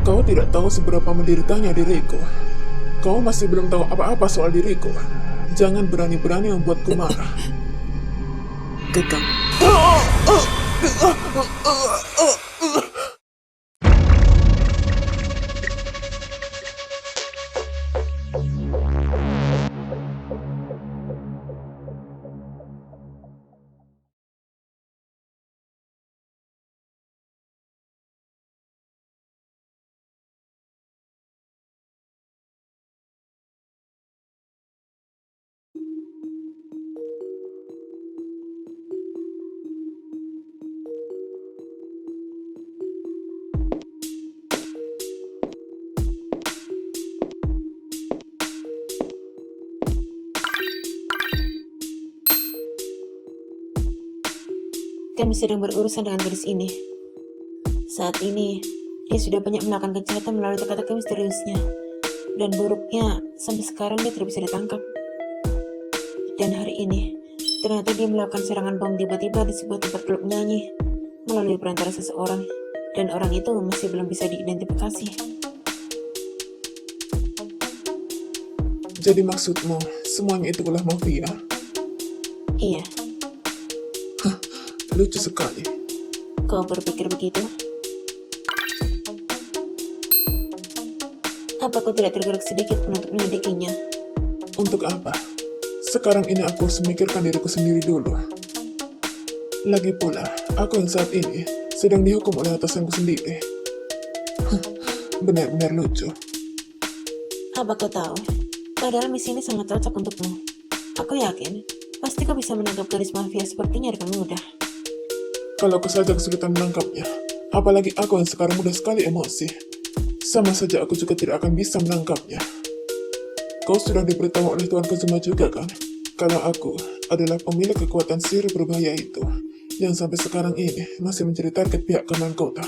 Kau tidak tahu seberapa menderitanya diriku. Kau masih belum tahu apa-apa soal diriku. Jangan berani-berani membuatku marah. Kakang, kami sedang berurusan dengan gadis ini. Saat ini, dia sudah banyak melakukan kejahatan melalui teka-teki misteriusnya. Dan buruknya, sampai sekarang dia tidak bisa ditangkap. Dan hari ini, ternyata dia melakukan serangan bom tiba-tiba di sebuah tempat klub nyanyi melalui perantara seseorang. Dan orang itu masih belum bisa diidentifikasi. Jadi maksudmu, semuanya itu adalah mafia? Iya, Lucu sekali. kau berpikir begitu? Apa kau tidak tergerak sedikit pun untuk menyelidikinya? Untuk apa? Sekarang ini aku harus memikirkan diriku sendiri dulu. Lagi pula, aku yang saat ini sedang dihukum oleh atasanku sendiri. Benar-benar lucu. Apa kau tahu? Padahal misi ini sangat cocok untukmu. Aku yakin, pasti kau bisa menangkap gadis mafia sepertinya dengan mudah. Kalau aku saja kesulitan menangkapnya, apalagi aku yang sekarang mudah sekali emosi. Sama saja aku juga tidak akan bisa menangkapnya. Kau sudah diberitahu oleh Tuan Kazuma juga kan? Kalau aku adalah pemilik kekuatan sihir berbahaya itu, yang sampai sekarang ini masih menjadi target pihak keamanan kota.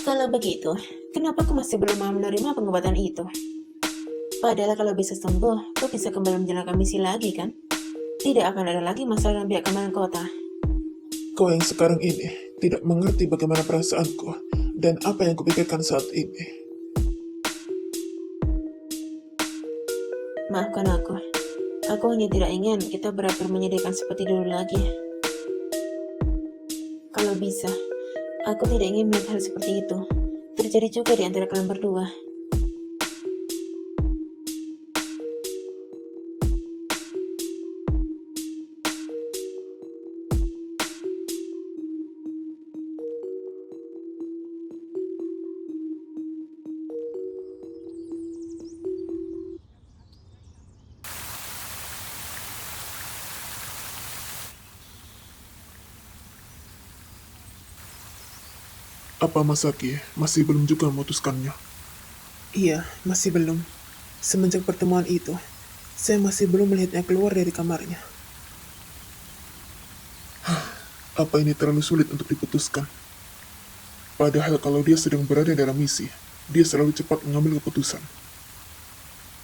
Kalau begitu, kenapa kau masih belum mau menerima pengobatan itu? Padahal kalau bisa sembuh, kau bisa kembali menjalankan misi lagi kan? Tidak akan ada lagi masalah dengan pihak keamanan kota. Kau yang sekarang ini tidak mengerti bagaimana perasaanku dan apa yang kupikirkan saat ini. Maafkan aku. Aku hanya tidak ingin kita berakhir menyedihkan seperti dulu lagi. Kalau bisa, aku tidak ingin melihat hal seperti itu terjadi juga di antara kalian berdua. Apa Masaki masih belum juga memutuskannya? iya, masih belum. Semenjak pertemuan itu, saya masih belum melihatnya keluar dari kamarnya. Apa ini terlalu sulit untuk diputuskan? Padahal kalau dia sedang berada dalam misi, dia selalu cepat mengambil keputusan.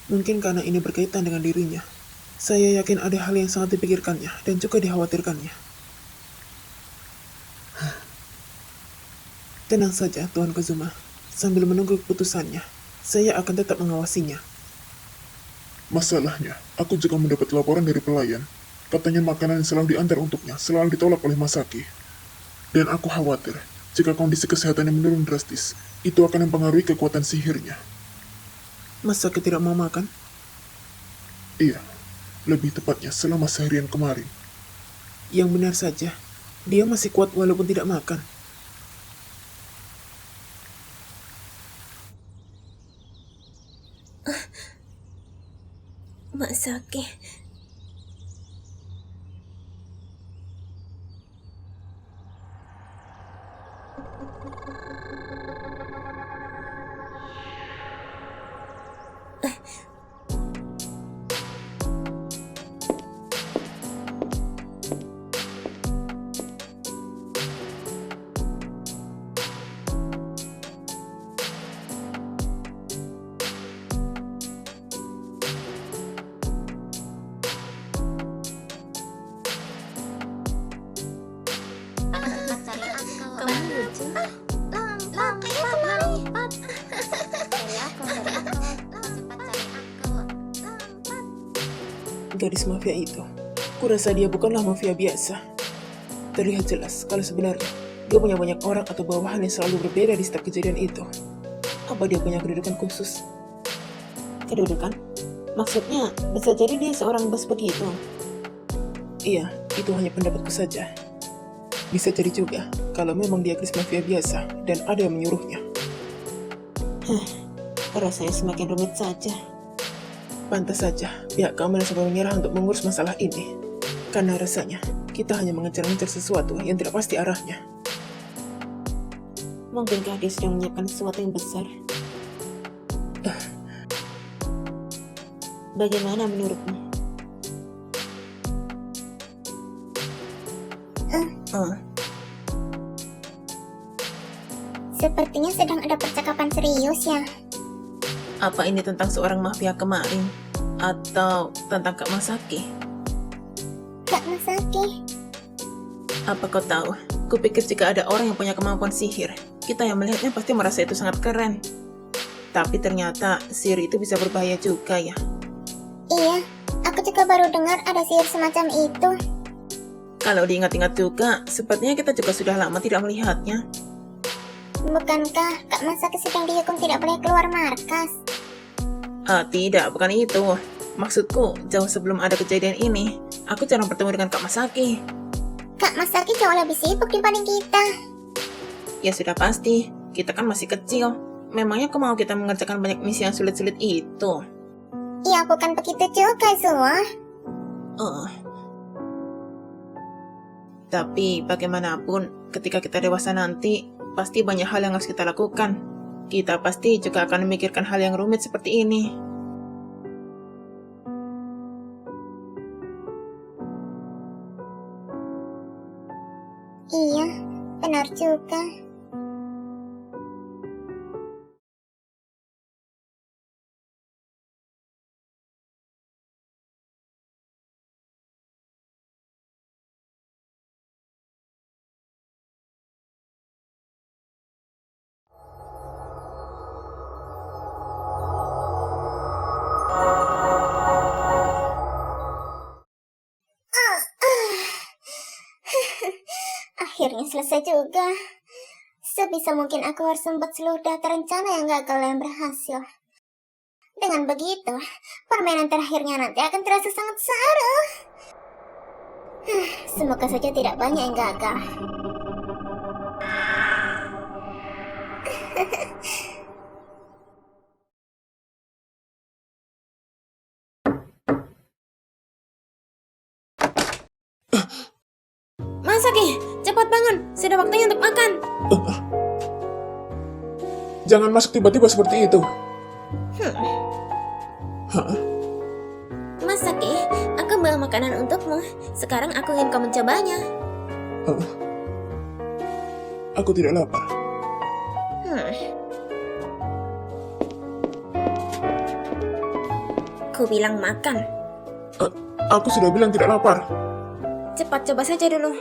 Mungkin karena ini berkaitan dengan dirinya. Saya yakin ada hal yang sangat dipikirkannya dan juga dikhawatirkannya. Tenang saja, Tuan Kazuma. Sambil menunggu keputusannya, saya akan tetap mengawasinya. Masalahnya, aku juga mendapat laporan dari pelayan. Katanya makanan yang selalu diantar untuknya selalu ditolak oleh Masaki. Dan aku khawatir, jika kondisi kesehatannya menurun drastis, itu akan mempengaruhi kekuatan sihirnya. Masaki tidak mau makan? Iya, lebih tepatnya selama seharian kemarin. Yang benar saja, dia masih kuat walaupun tidak makan. Mak Saki, kamu lucu. Laki itu mari. gadis mafia itu. Kurasa dia bukanlah mafia biasa. Terlihat jelas kalau sebenarnya dia punya banyak orang atau bawahan yang selalu berbeda di setiap kejadian itu. Apa dia punya kedudukan khusus? Kedudukan? Maksudnya, bisa jadi dia seorang bos begitu. Iya, itu hanya pendapatku saja. Bisa jadi juga kalau memang dia gadis mafia biasa dan ada yang menyuruhnya. Rasanya semakin rumit saja. Pantas saja pihak keamanan sampai menyerah untuk mengurus masalah ini. Karena rasanya kita hanya mengejar-ngejar sesuatu yang tidak pasti arahnya. Mungkinkah dia sedang menyiapkan sesuatu yang besar? Bagaimana menurutmu? Sepertinya sedang ada percakapan serius ya. Apa ini tentang seorang mafia kemarin? Atau tentang Kak Masaki? Kak Masaki, Apa kau tahu? Kupikir jika ada orang yang punya kemampuan sihir, kita yang melihatnya pasti merasa itu sangat keren. Tapi ternyata sihir itu bisa berbahaya juga ya. iya, aku juga baru dengar ada sihir semacam itu. Kalau diingat-ingat juga, sepertinya kita juga sudah lama tidak melihatnya. Bukankah Kak Masaki sedang dihukum tidak boleh keluar markas? Tidak, bukan itu. Maksudku, jauh sebelum ada kejadian ini, aku jarang bertemu dengan Kak Masaki. Kak Masaki jauh lebih sibuk dibanding kita. Ya sudah pasti, kita kan masih kecil. Memangnya kau mau kita mengerjakan banyak misi yang sulit-sulit itu? Ya bukan begitu juga, Zua. Tapi bagaimanapun, ketika kita dewasa nanti, pasti banyak hal yang harus kita lakukan. Kita pasti juga akan memikirkan hal yang rumit seperti ini. Iya, benar juga. Akhirnya selesai juga. Sebisa mungkin aku harus membuat seluruh daftar rencana yang gagal dan berhasil. Dengan begitu, permainan terakhirnya nanti akan terasa sangat seru. Semoga saja tidak banyak yang gagal. Masaki, cepat bangun. Sudah waktunya untuk makan. Jangan masuk tiba-tiba seperti itu. Hah? Masaki, aku bawa makanan untukmu. Sekarang aku ingin kau mencobanya. Aku tidak lapar. Ku bilang makan. Aku sudah bilang tidak lapar. Cepat coba saja dulu.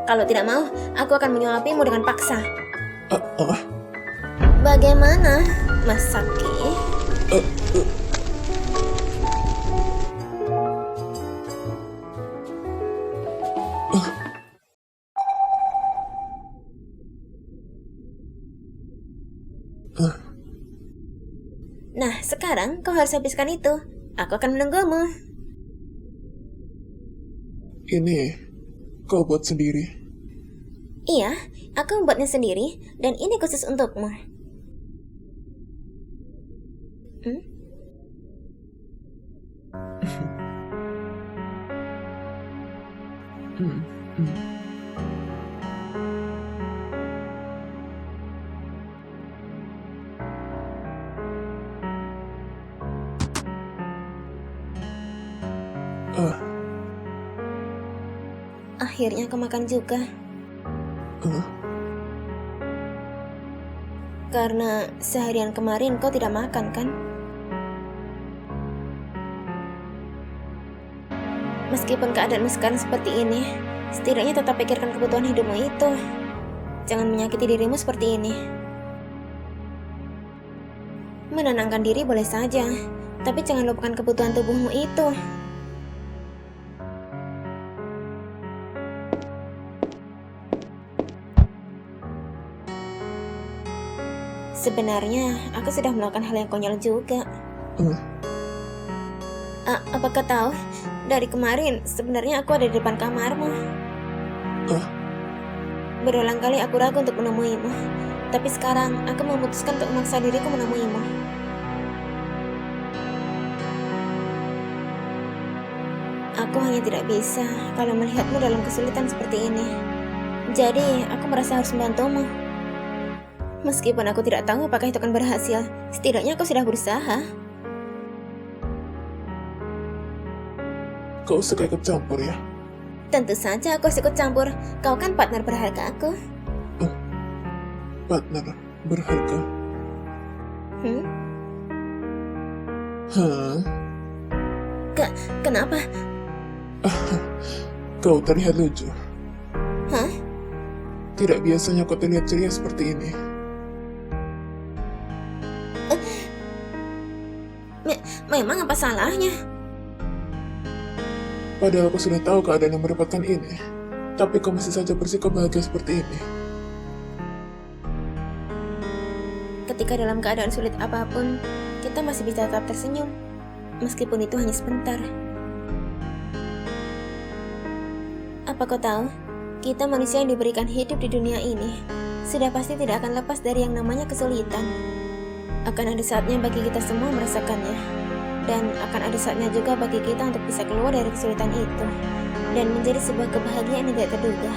Kalau tidak mau, aku akan menyuapimu dengan paksa. Bagaimana, Masaki? Nah, sekarang kau harus habiskan itu. Aku akan menunggumu. Ini kau buat sendiri. Iya, aku membuatnya sendiri dan ini khusus untukmu. Akhirnya kau makan juga. Karena seharian kemarin kau tidak makan, kan? Meskipun keadaanmu sekarang seperti ini, setidaknya tetap pikirkan kebutuhan hidupmu itu. Jangan menyakiti dirimu seperti ini. Menenangkan diri boleh saja, Tapi jangan lupakan kebutuhan tubuhmu itu. Sebenarnya, aku sudah melakukan hal yang konyol juga. Eh, Apakah tahu? Dari kemarin, sebenarnya aku ada di depan kamarmu. ah, Berulang kali aku ragu untuk menemuimu. Tapi sekarang, aku memutuskan untuk memaksa diriku menemuimu. Aku hanya tidak bisa kalau melihatmu dalam kesulitan seperti ini. Jadi, aku merasa harus membantumu. Meskipun aku tidak tahu apakah itu akan berhasil, setidaknya aku sudah berusaha. kau suka ikut campur ya? Tentu saja aku harus ikut campur. Kau kan partner berharga aku. Partner berharga. Hmm? Hah? Kenapa? Kau terlihat lucu. Hah? Tidak biasanya kau terlihat ceria seperti ini. Memang apa salahnya? Padahal kau sudah tahu keadaan yang mendapatkan ini. Tapi kau masih saja bersikap bahagia seperti ini. Ketika dalam keadaan sulit apapun, kita masih bisa tetap tersenyum. Meskipun itu hanya sebentar. Apa kau tahu? Kita manusia yang diberikan hidup di dunia ini sudah pasti tidak akan lepas dari yang namanya kesulitan. Akan ada saatnya bagi kita semua merasakannya. Dan akan ada saatnya juga bagi kita untuk bisa keluar dari kesulitan itu dan menjadi sebuah kebahagiaan yang tidak terduga.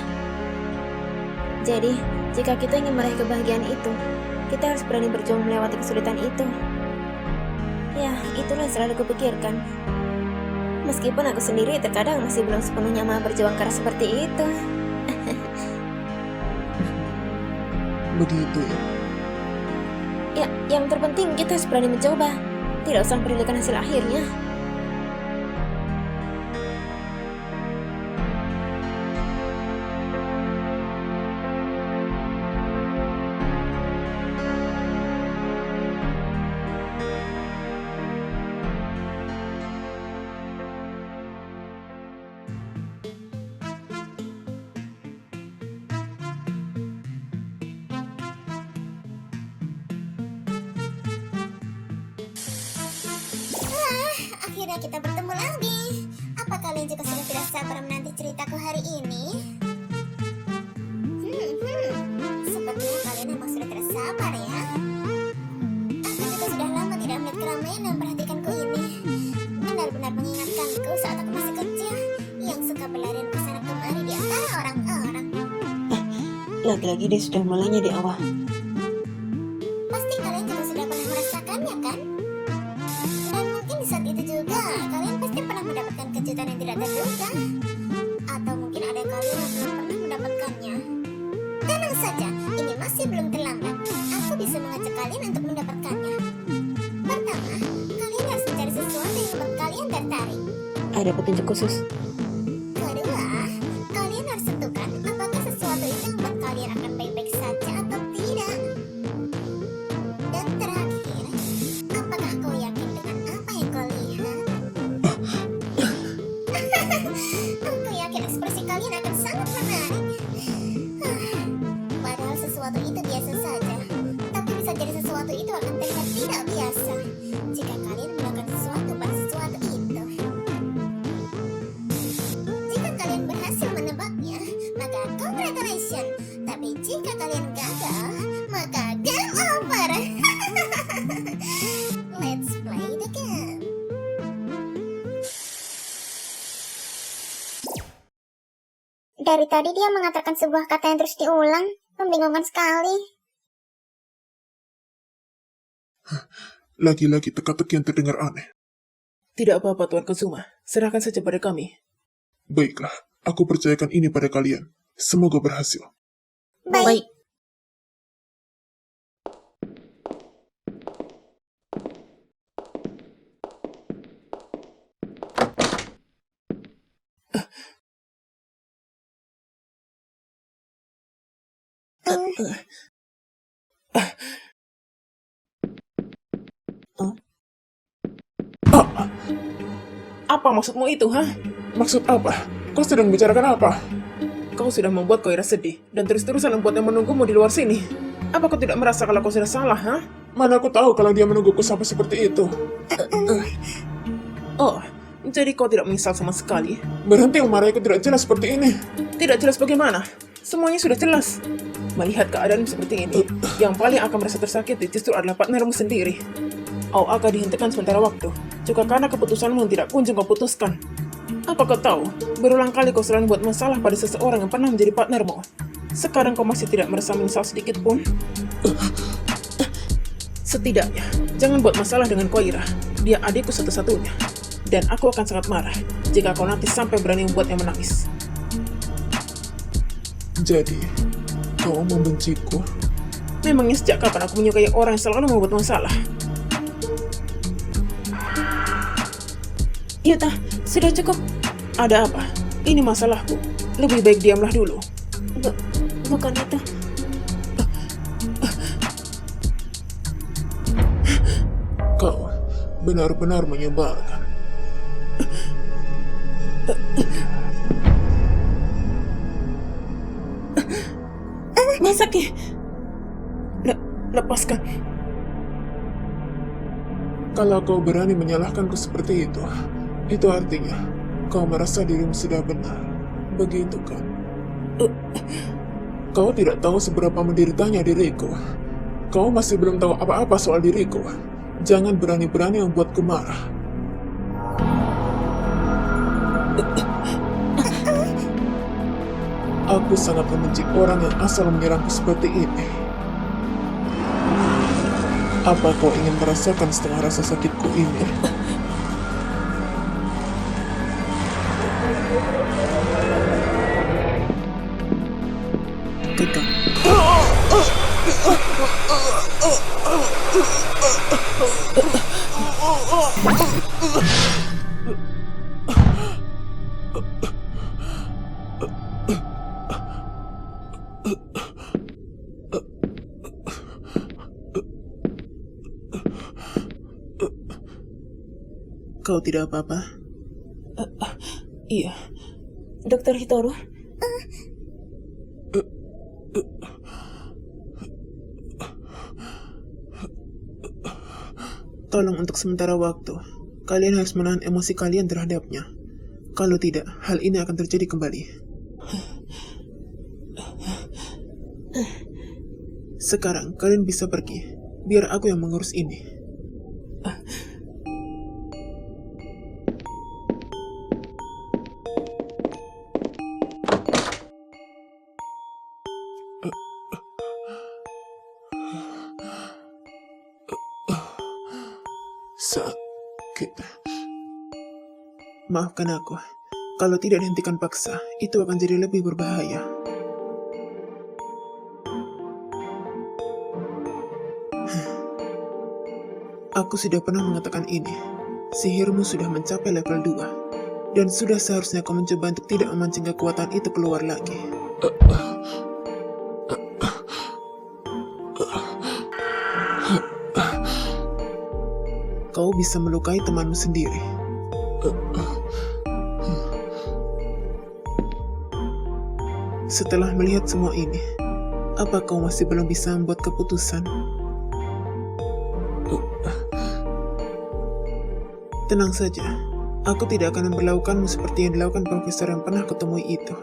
Jadi, jika kita ingin meraih kebahagiaan itu, kita harus berani berjuang melewati kesulitan itu. Ya, itulah yang selalu kupikirkan. Meskipun aku sendiri terkadang masih belum sepenuhnya mau berjuang keras seperti itu. Begitu ya. Ya, yang terpenting kita harus berani mencoba. Tidak usah mempedulikan hasil akhirnya. Akhirnya kita bertemu lagi. Apa kalian juga sudah tidak sabar menanti ceritaku hari ini? Sepertinya kalian memang sudah tidak sabar ya. Aku juga sudah lama tidak melihat keramaian dan memperhatikanku ini. Benar-benar mengingatkanku saat aku masih kecil, yang suka berlarian ke sana kemari di antara orang-orang. Lagi-lagi dia sudah mulainya di awal. Pasti kalian juga sudah pernah merasakannya kan? Dan mungkin di saat itu juga kalian pasti pernah mendapatkan kejutan yang tidak terduga. Atau mungkin ada kalian yang belum pernah mendapatkannya. Tenang saja, ini masih belum terlambat. Aku bisa mengajak kalian untuk mendapatkannya. Pertama, kalian harus mencari sesuatu yang membuat kalian tertarik. Ada petunjuk khusus. Kedua, kalian harus tentukan apakah sesuatu itu yang membuat kalian akan baik-baik saja atau tidak. Dan terakhir, apakah kau yakin dengan apa yang kau lihat? Aku yakin ekspresi kalian akan sangat menarik. Padahal sesuatu itu biasa saja, tapi bisa jadi sesuatu itu akan terlihat tidak biasa jika kalian melakukan sesuatu pada sesuatu itu. Jika kalian berhasil menebaknya, maka congratulations. Tapi jika kalian gagal, maka game over. Let's play the game. Dari tadi dia mengatakan sebuah kata yang terus diulang, membingungkan sekali. Lagi-lagi teka-teki yang terdengar aneh. Tidak apa-apa Tuan Kazuma, serahkan saja pada kami. Baiklah, aku percayakan ini pada kalian. Semoga berhasil. Baik. Apa maksudmu itu, hah? Maksud apa? Kau sedang membicarakan apa? Kau sudah membuat Koira sedih, dan terus-terusan membuatnya menunggumu di luar sini. Apa kau tidak merasa kalau kau sudah salah, hah? Mana aku tahu kalau dia menungguku sampai seperti itu. Oh, jadi kau tidak menyesal sama sekali? Berhenti memarahiku tidak jelas seperti ini. Tidak jelas bagaimana? Semuanya sudah jelas. Melihat keadaan seperti ini, yang paling akan merasa tersakiti justru adalah partnermu sendiri. Kau akan dihentikan sementara waktu, juga karena keputusanmu yang tidak kunjung kau putuskan. Apa kau tahu, berulang kali kau selalu membuat masalah pada seseorang yang pernah menjadi partnermu. Sekarang kau masih tidak merasa menyesal sedikit pun? Setidaknya, jangan buat masalah dengan Koira. Dia adikku satu-satunya. Dan aku akan sangat marah jika kau nanti sampai berani membuatnya menangis. Jadi, kau membenciku? Memangnya sejak kapan aku menyukai orang yang selalu membuat masalah? Yuta, sudah cukup. Ada apa? Ini masalahku. Lebih baik diamlah dulu. Bukan itu. Kau benar-benar menyebalkan. Masaki! Lepaskan. Kalau kau berani menyalahkanku seperti itu artinya kau merasa dirimu sudah benar. Begitu kan? Kau tidak tahu seberapa menderitanya diriku. Kau masih belum tahu apa-apa soal diriku. Jangan berani-berani membuatku marah. Aku sangat membenci orang yang asal menyerangku seperti ini. Apa kau ingin merasakan setengah rasa sakitku ini? Kakak. Kau tidak apa-apa? Iya. Dokter Hitoru, Tolong untuk sementara waktu, kalian harus menahan emosi kalian terhadapnya. Kalau tidak, hal ini akan terjadi kembali. Sekarang, kalian bisa pergi. Biar aku yang mengurus ini. Sakit. Maafkan aku. Kalau tidak dihentikan paksa, itu akan jadi lebih berbahaya. Aku sudah pernah mengatakan ini. Sihirmu sudah mencapai level 2. Dan sudah seharusnya kau mencoba untuk tidak memancing kekuatan itu keluar lagi. Kau bisa melukai temanmu sendiri. Setelah melihat semua ini, apa kau masih belum bisa membuat keputusan? Tenang saja, aku tidak akan memperlakukanmu seperti yang dilakukan profesor yang pernah kutemui itu.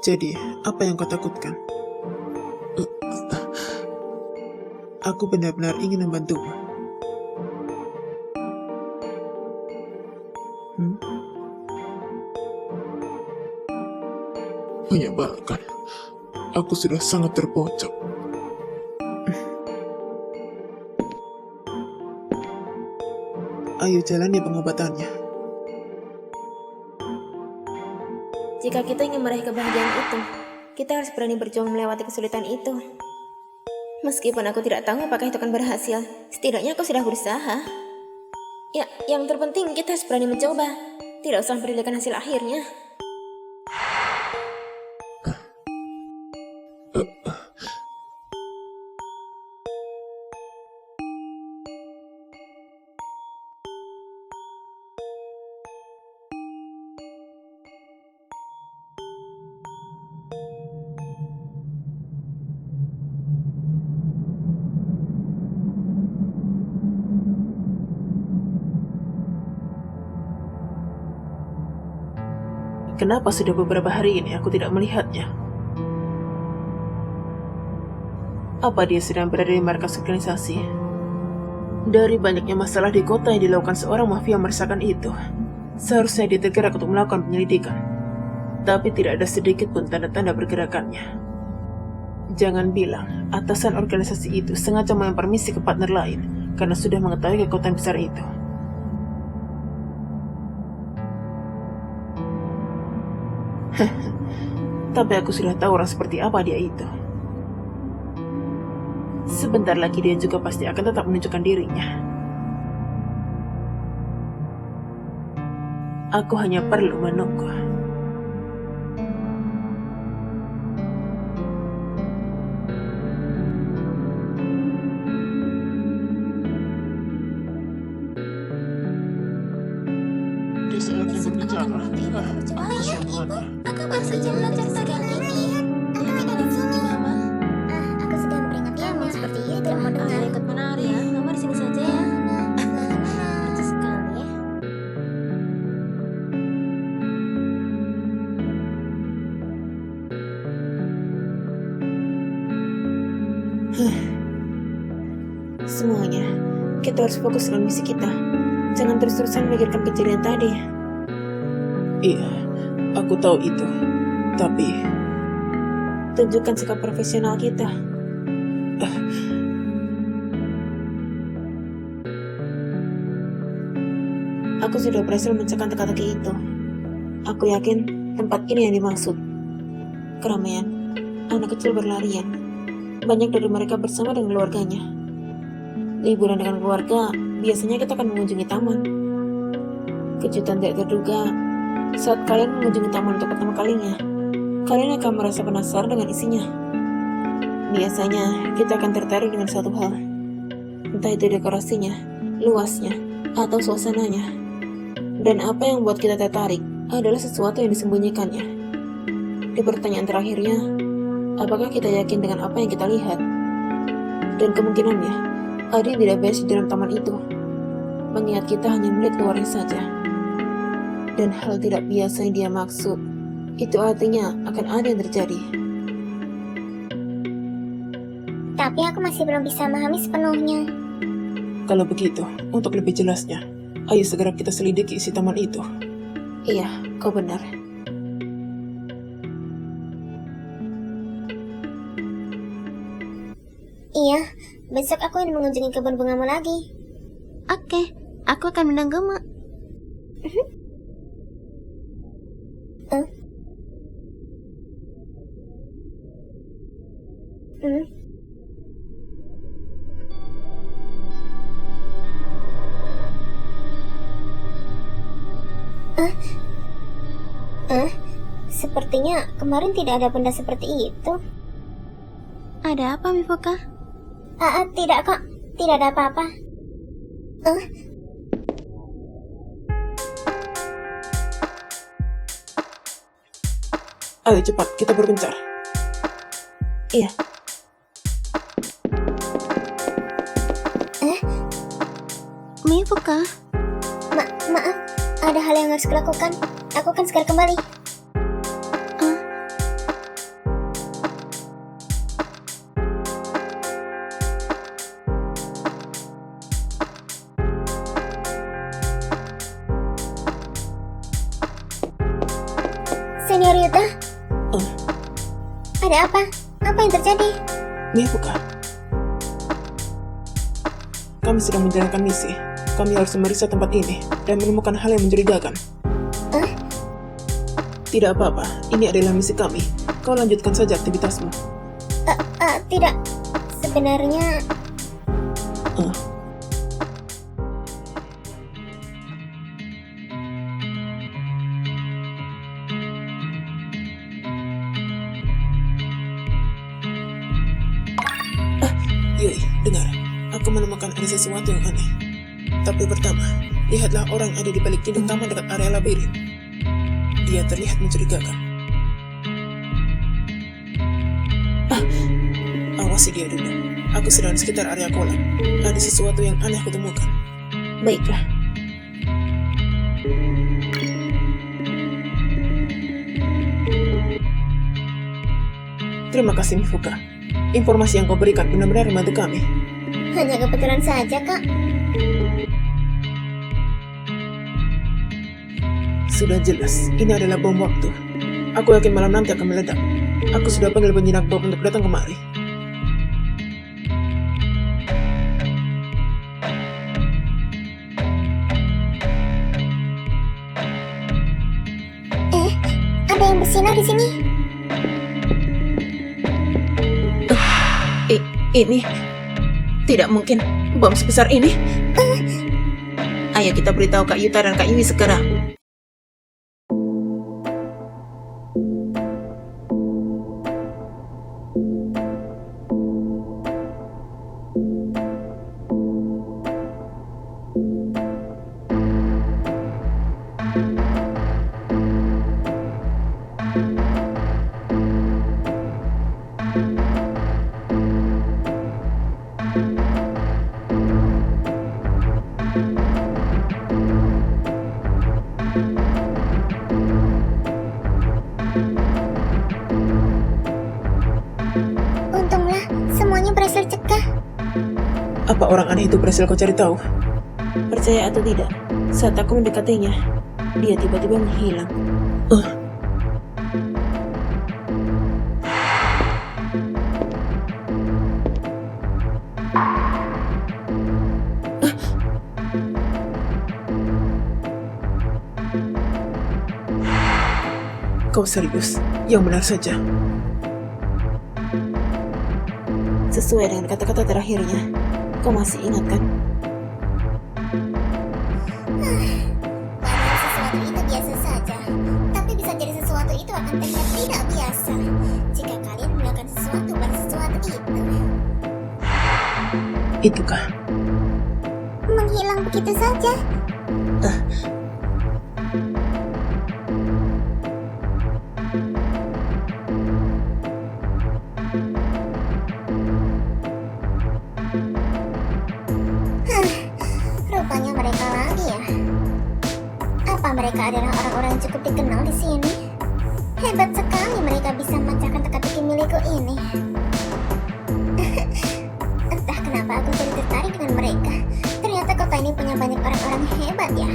Jadi, apa yang kau takutkan? Aku benar-benar ingin membantumu. Menyebalkan. Aku sudah sangat terpojok. Ayo jalani pengobatannya. jika kita ingin meraih kebahagiaan itu, kita harus berani berjuang melewati kesulitan itu. Meskipun aku tidak tahu apakah itu akan berhasil, setidaknya aku sudah berusaha. Ya, yang terpenting kita harus berani mencoba. Tidak usah mempedulikan hasil akhirnya. Kenapa sudah beberapa hari ini aku tidak melihatnya? Apa dia sedang berada di markas organisasi? Dari banyaknya masalah di kota yang dilakukan seorang mafia meresahkan itu, seharusnya dia tergerak untuk melakukan penyelidikan. Tapi tidak ada sedikit pun tanda-tanda pergerakannya. Jangan bilang atasan organisasi itu sengaja melempar misi ke partner lain karena sudah mengetahui kekuatan besar itu. Tapi aku sudah tahu orang seperti apa dia itu. Sebentar lagi dia juga pasti akan tetap menunjukkan dirinya. Aku hanya perlu menunggu. Dia saatnya berbicara. Kasihan Hana. Aku baru saja belajar tentang ini. Aku tidak di sini, Mama. Aku sudah memperingatmu seperti itu. Tidak mau dengar. Ikut menari ya, Mama di sini saja ya. Lucu sekali ya. Semuanya, kita harus fokus dengan misi kita. Jangan terus-terusan memikirkan kejadian tadi. Iya, aku tahu itu. Tapi Tunjukkan sikap profesional kita. Aku sudah berhasil mencegah teka-teki itu. Aku yakin tempat ini yang dimaksud. Keramaian, anak kecil berlarian. Banyak dari mereka bersama dengan keluarganya. Liburan dengan keluarga, biasanya kita akan mengunjungi taman. Kejutan tidak terduga, saat kalian mengunjungi taman untuk pertama kalinya, kalian akan merasa penasaran dengan isinya. Biasanya, kita akan tertarik dengan suatu hal. Entah itu dekorasinya, luasnya, atau suasananya. Dan apa yang membuat kita tertarik adalah sesuatu yang disembunyikannya. Di pertanyaan terakhirnya, apakah kita yakin dengan apa yang kita lihat? Dan kemungkinannya, ada yang tidak beres di dalam taman itu. Mengingat kita hanya melihat luarnya saja. Dan hal tidak biasa yang dia maksud, itu artinya akan ada yang terjadi. Tapi aku masih belum bisa memahami sepenuhnya. kalau begitu, untuk lebih jelasnya, ayo segera kita selidiki isi taman itu. Iya, kau benar. Iya, besok aku ingin mengunjungi kebun bungamu lagi. Oke, aku akan menunggumu. Sepertinya kemarin tidak ada benda seperti itu. Ada apa, Mifuka? Tidak kok, tidak ada apa-apa. Ayo cepat, kita berpencar. Iya, Mifuka? Maaf, ada hal yang harus kulakukan. Aku akan segera kembali. Senior Yuta? Ada apa? Apa yang terjadi? Mifuka, kami sedang menjalankan misi. Kami harus memeriksa tempat ini dan menemukan hal yang mencurigakan. Tidak apa-apa, ini adalah misi kami. Kau lanjutkan saja aktivitasmu. Tidak. Sebenarnya... Yui, dengar. Aku menemukan ada sesuatu yang aneh. Tapi pertama, lihatlah orang yang ada di balik dinding taman dekat area labirin. Dia terlihat mencurigakan. Awasi dia dulu. Aku sedang di sekitar area kolam. Ada sesuatu yang aneh aku temukan. baiklah. Terima kasih Mifuka. Informasi yang kau berikan benar-benar membantu kami. Hanya kebetulan saja, Kak. Sudah jelas, ini adalah bom waktu. Aku yakin malam nanti akan meledak. Aku sudah panggil penjinak bom untuk datang kemari. Ada yang bersinar di sini. Ini tidak mungkin bom sebesar ini. Ayo kita beritahu Kak Yuta dan Kak Yui sekarang. Untunglah, semuanya berhasil cegah. Apa orang aneh itu berhasil kau cari tahu? Percaya atau tidak, saat aku mendekatinya, dia tiba-tiba menghilang. Kau serius? Yang benar saja. Sesuai dengan kata-kata terakhirnya, kau masih ingat kan? Padahal sesuatu itu biasa saja. Tapi bisa jadi sesuatu itu akan terlihat tidak biasa jika kalian melakukan sesuatu pada sesuatu itu. Itukah? Menghilang begitu saja. Rupanya mereka lagi ya. Apa mereka adalah orang-orang yang cukup dikenal di sini? Hebat sekali mereka bisa memecahkan teka-teki milikku ini. Entah kenapa aku jadi tertarik dengan mereka. Ternyata kota ini punya banyak orang-orang hebat ya.